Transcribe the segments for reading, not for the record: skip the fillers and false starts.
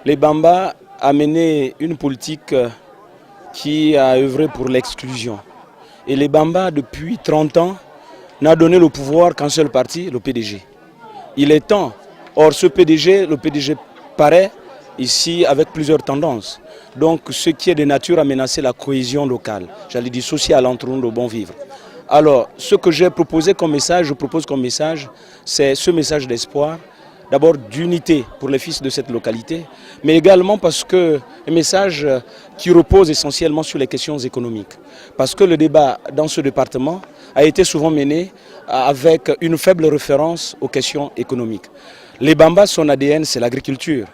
Les Bamba a mené une politique qui a œuvré pour l'exclusion. Et les Bamba, depuis 30 ans, n'a donné le pouvoir qu'un seul parti, le PDG. Il est temps. Or, le PDG paraît ici avec plusieurs tendances. Donc, ce qui est de nature à menacer la cohésion locale, j'allais dire sociale entre nous, le bon vivre. Alors, ce que j'ai proposé comme message, je propose comme message, c'est ce message d'espoir. D'abord d'unité pour les fils de cette localité, mais également parce que un message qui repose essentiellement sur les questions économiques. Parce que le débat dans ce département a été souvent mené avec une faible référence aux questions économiques. Les Bamba, son ADN, c'est l'agriculture.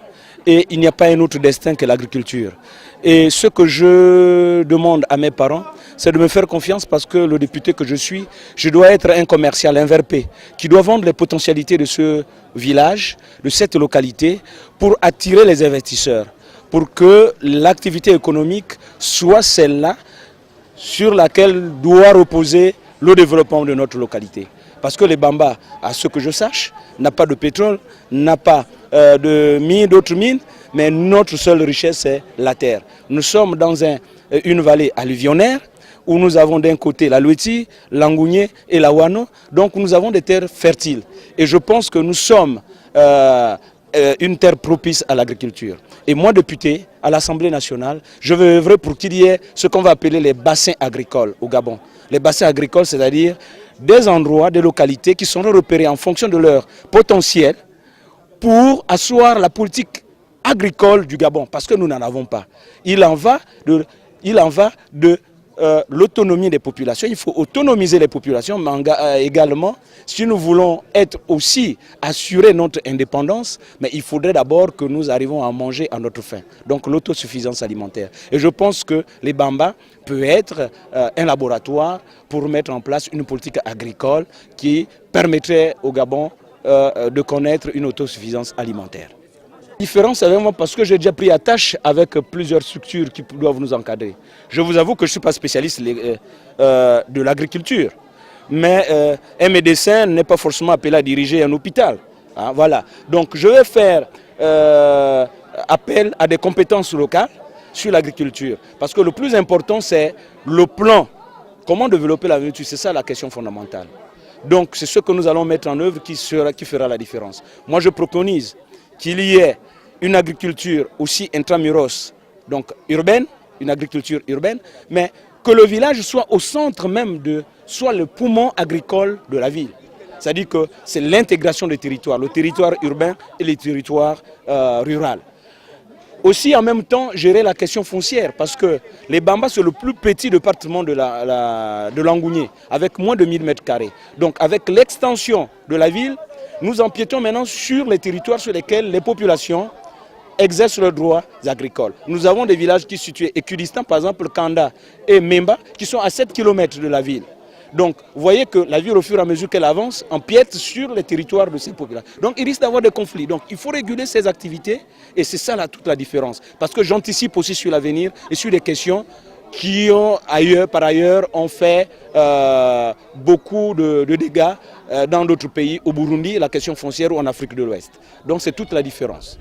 Et il n'y a pas un autre destin que l'agriculture. Et ce que je demande à mes parents, c'est de me faire confiance parce que le député que je suis, je dois être un commercial, un VRP, qui doit vendre les potentialités de ce village, de cette localité, pour attirer les investisseurs, pour que l'activité économique soit celle-là sur laquelle doit reposer le développement de notre localité. Parce que les Bamba, à ce que je sache, n'a pas de pétrole, n'a pas d'autres mines, mais notre seule richesse, c'est la terre. Nous sommes dans une vallée alluvionnaire où nous avons d'un côté la Loueti, l'Angounié et la Wano. Donc nous avons des terres fertiles. Et je pense que nous sommes une terre propice à l'agriculture. Et moi, député à l'Assemblée nationale, je veux œuvrer pour qu'il y ait ce qu'on va appeler les bassins agricoles au Gabon. Les bassins agricoles, c'est-à-dire des endroits, des localités qui seront repérés en fonction de leur potentiel pour asseoir la politique agricole du Gabon, parce que nous n'en avons pas. Il en va de l'autonomie des populations. Il faut autonomiser les populations, mais également, si nous voulons être aussi assurer notre indépendance, mais il faudrait d'abord que nous arrivions à manger à notre faim. Donc l'autosuffisance alimentaire. Et je pense que les Bamba peut être un laboratoire pour mettre en place une politique agricole qui permettrait au Gabon de connaître une autosuffisance alimentaire. La différence, c'est vraiment parce que j'ai déjà pris attache avec plusieurs structures qui doivent nous encadrer. Je vous avoue que je ne suis pas spécialiste de l'agriculture, mais un médecin n'est pas forcément appelé à diriger un hôpital. Hein, voilà. Donc je vais faire appel à des compétences locales sur l'agriculture. Parce que le plus important, c'est le plan. Comment développer l'agriculture, c'est ça la question fondamentale. Donc c'est ce que nous allons mettre en œuvre qui fera la différence. Moi je préconise qu'il y ait une agriculture aussi intramuros, donc urbaine, une agriculture urbaine, mais que le village soit au centre même soit le poumon agricole de la ville. C'est-à-dire que c'est l'intégration des territoires, le territoire urbain et le territoire rural. Aussi en même temps gérer la question foncière parce que les Bamba c'est le plus petit département de l'Angounié avec moins de 1000 m². Donc avec l'extension de la ville, nous empiétons maintenant sur les territoires sur lesquels les populations exercent leurs droits agricoles. Nous avons des villages qui sont situés à Kurdistan, par exemple Kanda et Memba, qui sont à 7 km de la ville. Donc, vous voyez que la ville, au fur et à mesure qu'elle avance, empiète sur les territoires de ces populations. Donc, il risque d'avoir des conflits. Donc, il faut réguler ces activités et c'est ça toute la différence. Parce que j'anticipe aussi sur l'avenir et sur des questions qui par ailleurs ont fait beaucoup de dégâts dans d'autres pays, au Burundi, la question foncière ou en Afrique de l'Ouest. Donc, c'est toute la différence.